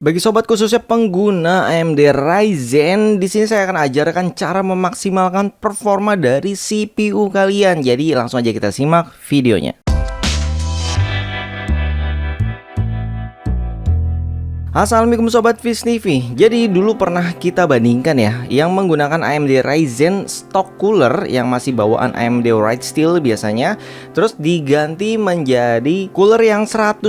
Bagi sobat khususnya pengguna AMD Ryzen, di sini saya akan ajarkan cara memaksimalkan performa dari CPU kalian. Jadi langsung aja kita simak videonya. Assalamualaikum Sobat Viz TV. Jadi dulu pernah kita bandingkan ya, yang menggunakan AMD Ryzen stock cooler yang masih bawaan AMD Wright Steel biasanya, terus diganti menjadi cooler yang 100.000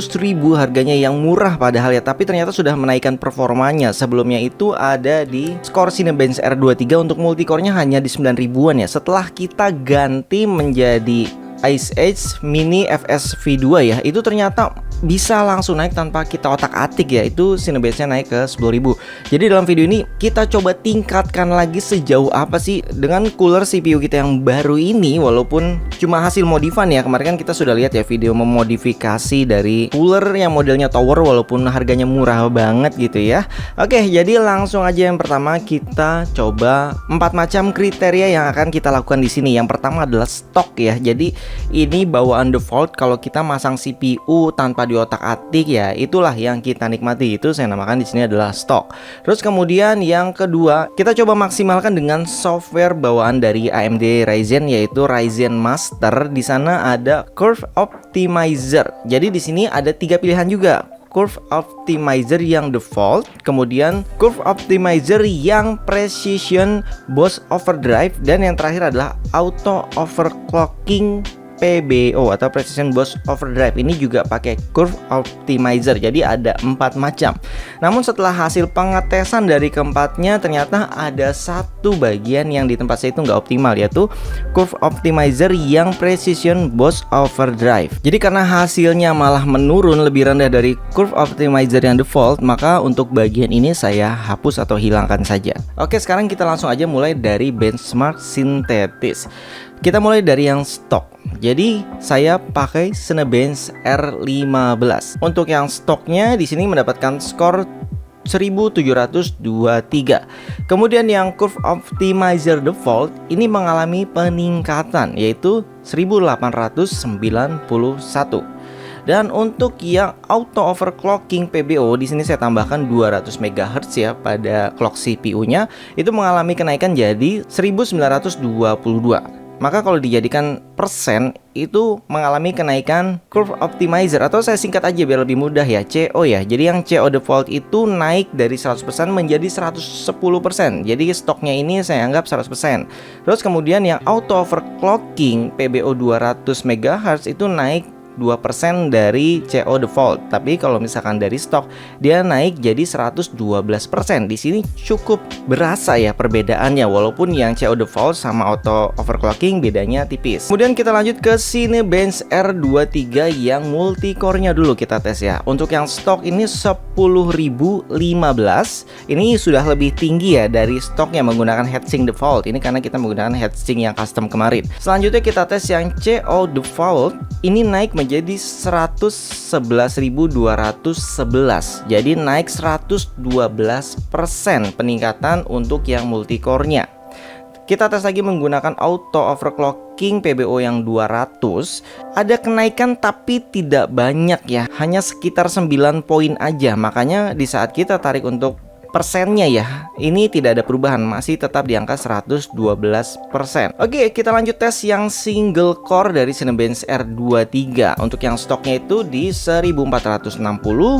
harganya, yang murah padahal ya, tapi ternyata sudah menaikkan performanya. Sebelumnya itu ada di Core Cinebench R23 untuk multicore-nya hanya di 9.000-an ya. Setelah kita ganti menjadi Ice Age Mini FS V2 ya, itu ternyata bisa langsung naik tanpa kita otak-atik ya. Itu Cinebench-nya naik ke 10.000. Jadi dalam video ini kita coba tingkatkan lagi sejauh apa sih dengan cooler CPU kita yang baru ini, walaupun cuma hasil modifan ya. Kemarin kan kita sudah lihat ya video memodifikasi dari cooler yang modelnya tower walaupun harganya murah banget gitu ya. Oke, jadi langsung aja yang pertama kita coba 4 macam kriteria yang akan kita lakukan di sini. Yang pertama adalah stok ya. Jadi ini bawaan default kalau kita masang CPU tanpa di otak-atik ya, itulah yang kita nikmati. Itu saya namakan di sini adalah stok. Terus kemudian yang kedua, kita coba maksimalkan dengan software bawaan dari AMD Ryzen, yaitu Ryzen Master. Di sana ada Curve Optimizer. Jadi di sini ada 3 pilihan juga. Curve Optimizer yang default, kemudian Curve Optimizer yang Precision Boost Overdrive, dan yang terakhir adalah Auto Overclocking PBO atau Precision Boost Overdrive. Ini juga pakai Curve Optimizer. Jadi ada 4 macam. Namun setelah hasil pengetesan dari keempatnya, ternyata ada satu bagian yang di tempat saya itu nggak optimal, yaitu Curve Optimizer yang Precision Boost Overdrive. Jadi karena hasilnya malah menurun lebih rendah dari Curve Optimizer yang default, maka untuk bagian ini saya hapus atau hilangkan saja. Oke, sekarang kita langsung aja mulai dari benchmark sintetis. Kita mulai dari yang stok. Jadi saya pakai Cinebench R15. Untuk yang stoknya di sini mendapatkan skor 1723. Kemudian yang Curve Optimizer default ini mengalami peningkatan, yaitu 1891. Dan untuk yang auto overclocking PBO di sini saya tambahkan 200 MHz ya pada clock CPU-nya, itu mengalami kenaikan jadi 1922. Maka kalau dijadikan persen itu mengalami kenaikan Curve Optimizer, atau saya singkat aja biar lebih mudah ya, CO ya. Jadi yang CO default itu naik dari 100% menjadi 110%. Jadi stoknya ini saya anggap 100%. Terus kemudian yang auto overclocking PBO 200 MHz itu naik 2% dari CO default. Tapi kalau misalkan dari stok dia naik jadi 112%. Di sini cukup berasa ya perbedaannya, walaupun yang CO default sama auto overclocking bedanya tipis. Kemudian kita lanjut ke Cinebench R23 yang multicore-nya dulu kita tes ya. Untuk yang stok ini 10.015. Ini sudah lebih tinggi ya dari stok yang menggunakan heatsink default. Ini karena kita menggunakan heatsink yang custom kemarin. Selanjutnya kita tes yang CO default. Ini naik menjadi 111.211. Jadi naik 112% peningkatan untuk yang multicore-nya. Kita tes lagi menggunakan auto overclocking PBO yang 200. Ada kenaikan tapi tidak banyak ya, hanya sekitar 9 poin aja. Makanya di saat kita tarik untuk persennya ya, ini tidak ada perubahan, masih tetap di angka 112%. Oke, kita lanjut tes yang single core dari Cinebench R23. Untuk yang stoknya itu di 1460.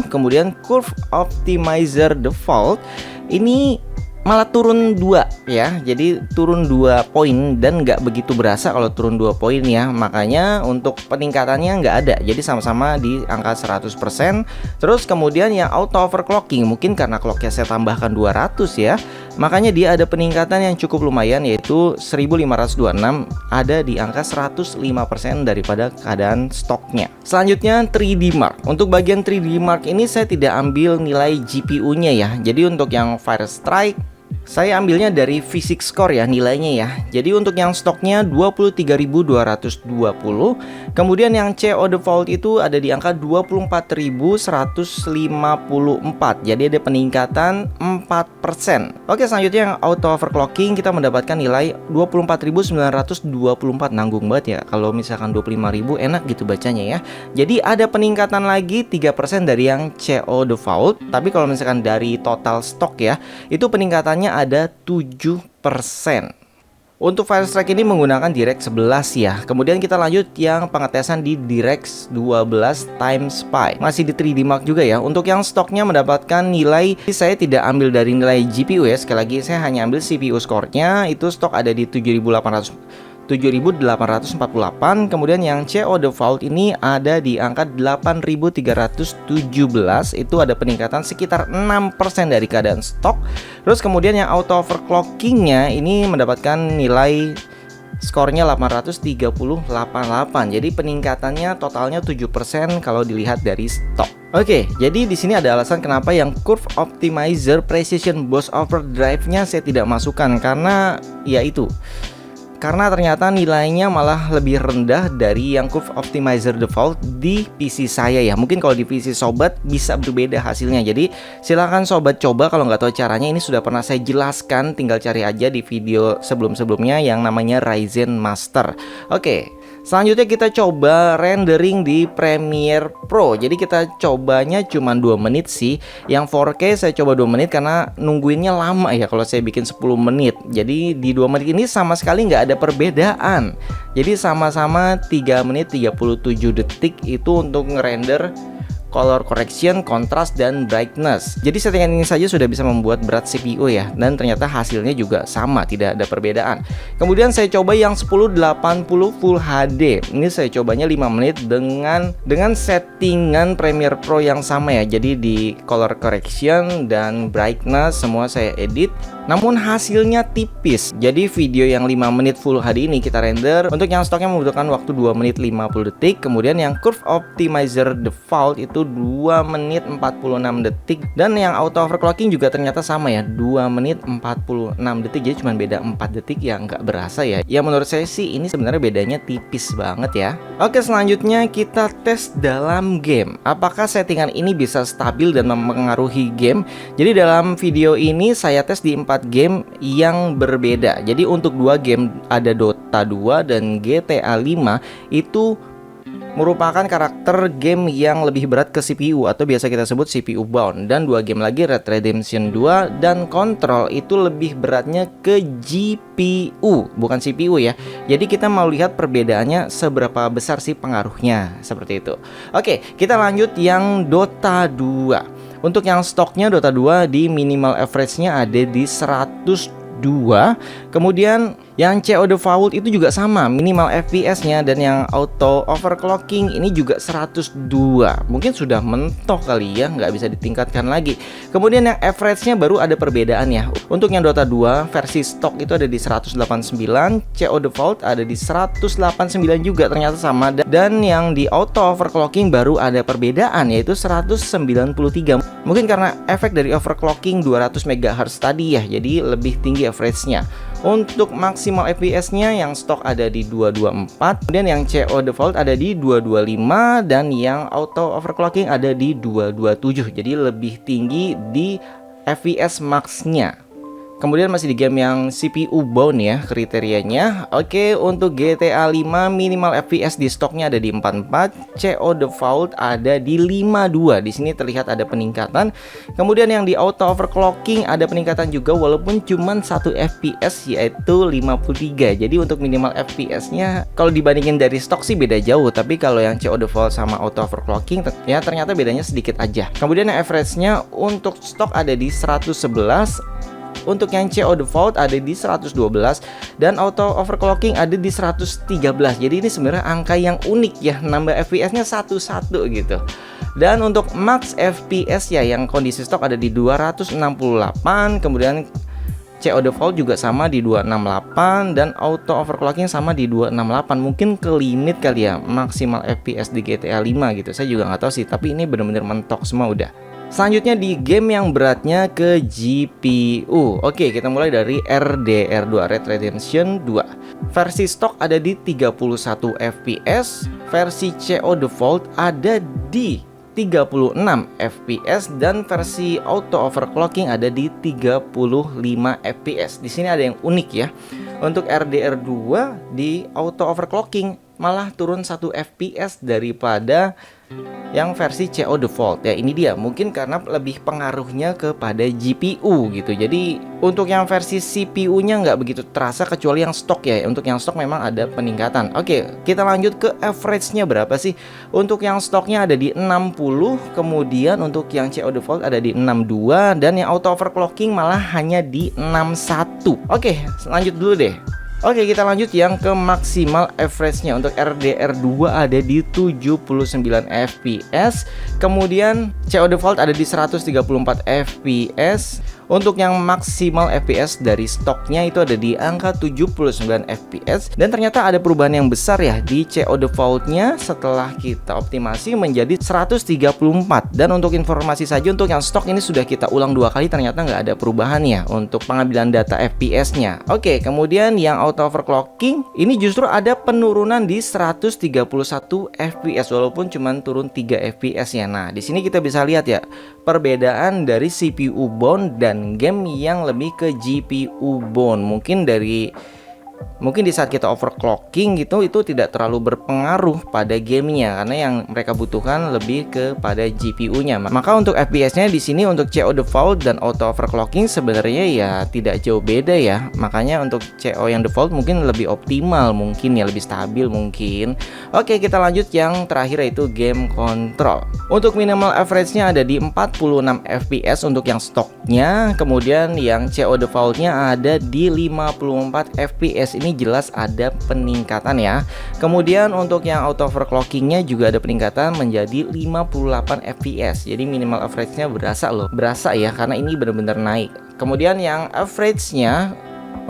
Kemudian Curve Optimizer default ini malah turun 2 ya. Jadi turun 2 poin dan nggak begitu berasa kalau turun 2 poin ya. Makanya untuk peningkatannya nggak ada. Jadi sama-sama di angka 100%. Terus kemudian yang auto overclocking, mungkin karena clocknya saya tambahkan 200 ya, makanya dia ada peningkatan yang cukup lumayan, yaitu 1526, ada di angka 105% daripada keadaan stoknya. Selanjutnya 3D Mark. Untuk bagian 3D Mark ini saya tidak ambil nilai GPU-nya ya. Jadi untuk yang Fire Strike, Saya ambilnya dari Physics Score ya nilainya ya. Jadi untuk yang stoknya 23.220, kemudian yang CO default itu ada di angka 24.154. Jadi ada peningkatan 4%. Oke, selanjutnya yang auto overclocking kita mendapatkan nilai 24.924. Nanggung banget ya. Kalau misalkan 25.000 enak gitu bacanya ya. Jadi ada peningkatan lagi 3% dari yang CO default. Tapi kalau misalkan dari total stok ya, itu peningkatannya ada 7%. Untuk Firestrike ini menggunakan DirectX 11 ya. Kemudian kita lanjut yang pengetesan di DirectX 12 Times Pi. Masih di 3D Mark juga ya. Untuk yang stoknya mendapatkan nilai, saya tidak ambil dari nilai GPU ya. Sekali lagi saya hanya ambil CPU score-nya. Itu stok ada di 7.848. Kemudian yang CO default ini ada di angka 8.317. Itu ada peningkatan sekitar 6% dari keadaan stok. Terus kemudian yang auto overclockingnya ini mendapatkan nilai skornya 830.88. Jadi peningkatannya totalnya 7% kalau dilihat dari stok. Oke, jadi di sini ada alasan kenapa yang Curve Optimizer Precision Boost Overdrive-nya saya tidak masukkan, karena ya itu. Karena ternyata nilainya malah lebih rendah dari yang Curve Optimizer default di PC saya ya. Mungkin kalau di PC sobat bisa berbeda hasilnya. Jadi silahkan sobat coba, kalau nggak tahu caranya ini sudah pernah saya jelaskan. Tinggal cari aja di video sebelum-sebelumnya yang namanya Ryzen Master. Oke, selanjutnya kita coba rendering di Premiere Pro. Jadi kita cobanya cuma 2 menit sih. Yang 4K saya coba 2 menit karena nungguinnya lama ya kalau saya bikin 10 menit. Jadi di 2 menit ini sama sekali nggak ada perbedaan. Jadi sama-sama 3 menit 37 detik itu untuk ngerender color correction, contrast, dan brightness. Jadi settingan ini saja sudah bisa membuat berat CPU ya. Dan ternyata hasilnya juga sama, tidak ada perbedaan. Kemudian saya coba yang 1080 Full HD. Ini saya cobanya 5 menit dengan settingan Premiere Pro yang sama ya. Jadi di color correction dan brightness semua saya edit. Namun hasilnya tipis. Jadi video yang 5 menit Full HD ini kita render. Untuk yang stoknya membutuhkan waktu 2 menit 50 detik. Kemudian yang Curve Optimizer default itu 2 menit 46 detik. Dan yang auto overclocking juga ternyata sama ya, 2 menit 46 detik. Jadi cuma beda 4 detik ya, nggak berasa ya. Ya menurut saya sih ini sebenarnya bedanya tipis banget ya. Oke, selanjutnya kita tes dalam game. Apakah settingan ini bisa stabil dan mempengaruhi game? Jadi dalam video ini saya tes di 4 game yang berbeda. Jadi untuk 2 game ada Dota 2 dan GTA 5 itu merupakan karakter game yang lebih berat ke CPU atau biasa kita sebut CPU bound. Dan 2 game lagi Red Redemption 2 dan Control itu lebih beratnya ke GPU, bukan CPU ya. Jadi kita mau lihat perbedaannya seberapa besar sih pengaruhnya, seperti itu. Oke, kita lanjut yang Dota 2. Untuk yang stoknya Dota 2 di minimal average-nya ada di 102. Kemudian yang CO default itu juga sama, minimal FPS-nya, dan yang auto overclocking ini juga 102. Mungkin sudah mentok kali ya, nggak bisa ditingkatkan lagi. Kemudian yang average-nya baru ada perbedaan ya. Untuk yang Dota 2 versi stok itu ada di 189, CO default ada di 189 juga ternyata sama. Dan yang di auto overclocking baru ada perbedaan yaitu 193. Mungkin karena efek dari overclocking 200 MHz tadi ya, jadi lebih tinggi average-nya. Untuk maksimal FPS-nya yang stok ada di 224, kemudian yang CO default ada di 225, dan yang auto overclocking ada di 227. Jadi lebih tinggi di FPS max-nya. Kemudian masih di game yang CPU bound ya kriterianya. Oke, untuk GTA 5 minimal FPS di stoknya ada di 44, CO default ada di 52. Di sini terlihat ada peningkatan. Kemudian yang di auto overclocking ada peningkatan juga walaupun cuma 1 FPS yaitu 53. Jadi untuk minimal FPS-nya kalau dibandingin dari stok sih beda jauh, tapi kalau yang CO default sama auto overclocking ya ternyata bedanya sedikit aja. Kemudian yang average-nya untuk stok ada di 111. Untuk yang CO default ada di 112 dan auto overclocking ada di 113. Jadi ini sebenarnya angka yang unik ya, nambah FPS-nya satu-satu gitu. Dan untuk max FPS ya yang kondisi stok ada di 268, kemudian CO default juga sama di 268 dan auto overclocking sama di 268. Mungkin ke limit kali ya maksimal FPS di GTA 5 gitu. Saya juga nggak tahu sih, tapi ini bener-bener mentok semua udah. Selanjutnya di game yang beratnya ke GPU. Oke, kita mulai dari RDR2, Red Redemption 2. Versi stok ada di 31 FPS, versi CO Default ada di 36 FPS, dan versi auto overclocking ada di 35 FPS. Di sini ada yang unik ya. Untuk RDR2 di auto overclocking malah turun 1 FPS daripada yang versi CO Default. Ya ini dia, mungkin karena lebih pengaruhnya kepada GPU gitu. Jadi untuk yang versi CPU-nya nggak begitu terasa kecuali yang stok ya. Untuk yang stok memang ada peningkatan. Oke, kita lanjut ke average-nya berapa sih? Untuk yang stoknya ada di 60, kemudian untuk yang CO Default ada di 62, dan yang auto overclocking malah hanya di 61. Oke, lanjut dulu deh. Oke, kita lanjut yang ke maksimal average-nya. Untuk RDR2 ada di 79 FPS, kemudian CO Default ada di 134 FPS. Untuk yang maksimal FPS dari stoknya itu ada di angka 79 FPS. Dan ternyata ada perubahan yang besar ya di CO Default-nya setelah kita optimasi menjadi 134. Dan untuk informasi saja, untuk yang stok ini sudah kita ulang 2 kali, ternyata nggak ada perubahan ya untuk pengambilan data FPS-nya. Oke, kemudian yang auto overclocking ini justru ada penurunan di 131 FPS walaupun cuma turun 3 FPS ya. Nah, di sini kita bisa lihat ya perbedaan dari CPU bound dan game yang lebih ke GPU bound. Mungkin di saat kita overclocking gitu itu tidak terlalu berpengaruh pada gamenya karena yang mereka butuhkan lebih kepada GPU-nya. Maka untuk FPS-nya di sini untuk CO Default dan auto overclocking sebenarnya ya tidak jauh beda ya. Makanya untuk CO yang default mungkin lebih optimal, mungkin ya lebih stabil mungkin. Oke, kita lanjut yang terakhir yaitu game control. Untuk minimal average-nya ada di 46 FPS untuk yang stoknya, kemudian yang CO Default-nya ada di 54 FPS. Ini jelas ada peningkatan ya. Kemudian untuk yang auto overclockingnya juga ada peningkatan menjadi 58 FPS. Jadi minimal average-nya berasa ya, karena ini benar-benar naik. Kemudian yang average-nya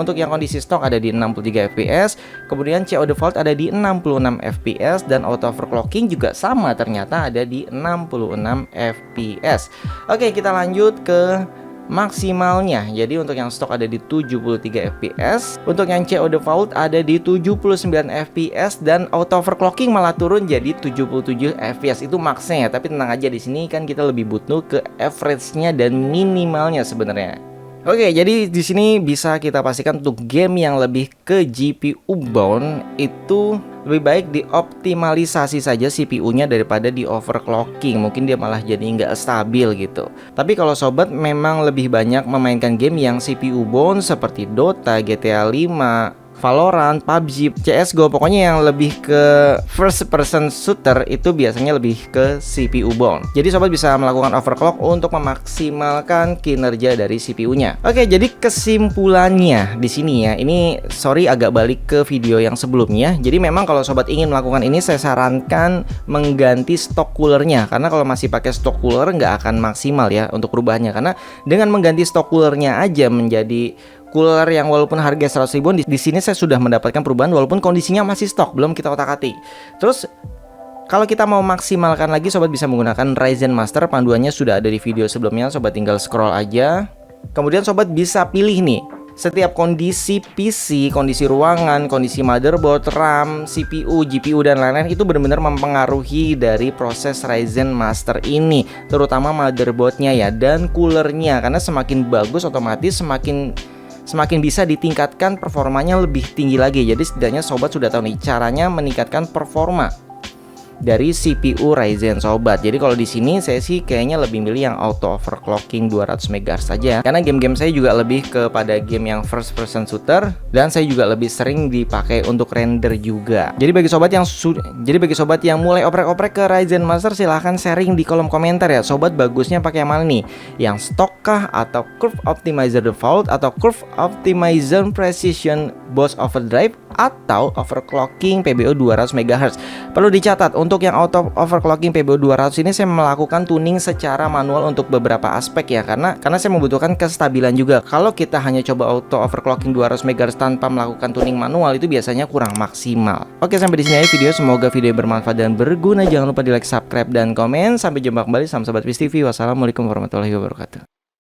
untuk yang kondisi stok ada di 63 FPS, kemudian CO Default ada di 66 FPS, dan auto overclocking juga sama ternyata ada di 66 FPS. Oke, kita lanjut ke maksimalnya. Jadi untuk yang stok ada di 73 FPS, untuk yang CO Default ada di 79 FPS, dan auto overclocking malah turun jadi 77 FPS. Itu maksnya ya, tapi tenang aja, di sini kan kita lebih butuh ke average-nya dan minimalnya sebenarnya. Oke, jadi di sini bisa kita pastikan untuk game yang lebih ke GPU bound itu lebih baik dioptimalisasi saja CPU-nya daripada di overclocking. Mungkin dia malah jadi nggak stabil gitu. Tapi kalau sobat memang lebih banyak memainkan game yang CPU bound seperti Dota, GTA 5, Valorant, PUBG, CSGO, pokoknya yang lebih ke first person shooter itu biasanya lebih ke CPU bound. Jadi sobat bisa melakukan overclock untuk memaksimalkan kinerja dari CPU-nya. Oke, jadi kesimpulannya di sini ya. Ini sorry agak balik ke video yang sebelumnya. Jadi memang kalau sobat ingin melakukan ini, saya sarankan mengganti stok coolernya, karena kalau masih pakai stok cooler nggak akan maksimal ya untuk perubahannya. Karena dengan mengganti stok coolernya aja menjadi cooler yang walaupun harga 100 ribuan, di sini saya sudah mendapatkan perubahan walaupun kondisinya masih stok, belum kita otak-atik. Terus kalau kita mau maksimalkan lagi, sobat bisa menggunakan Ryzen Master. Panduannya sudah ada di video sebelumnya, sobat tinggal scroll aja. Kemudian sobat bisa pilih nih setiap kondisi PC, kondisi ruangan, kondisi motherboard, RAM, CPU, GPU, dan lain-lain itu benar-benar mempengaruhi dari proses Ryzen Master ini, terutama motherboardnya ya, dan coolernya. Karena semakin bagus otomatis semakin bisa ditingkatkan performanya lebih tinggi lagi. Jadi setidaknya sobat sudah tahu nih caranya meningkatkan performa dari CPU Ryzen sobat. Jadi kalau di sini saya sih kayaknya lebih milih yang auto overclocking 200 MHz saja, karena game-game saya juga lebih kepada game yang first person shooter, dan saya juga lebih sering dipakai untuk render juga. Jadi bagi sobat yang mulai oprek-oprek ke Ryzen Master, silahkan sharing di kolom komentar ya. Sobat bagusnya pakai yang mana nih? Yang stock kah, atau Curve Optimizer Default, atau Curve Optimizer Precision Boost Overdrive, atau overclocking PBO 200 MHz. Perlu dicatat, untuk yang auto overclocking PBO 200 ini saya melakukan tuning secara manual untuk beberapa aspek ya, karena saya membutuhkan kestabilan juga. Kalau kita hanya coba auto overclocking 200 MHz tanpa melakukan tuning manual, itu biasanya kurang maksimal. Oke, sampai di sini aja video. Semoga video bermanfaat dan berguna. Jangan lupa di like, subscribe, dan komen. Sampai jumpa kembali. Salam Sobat Fish TV. Wassalamualaikum warahmatullahi wabarakatuh.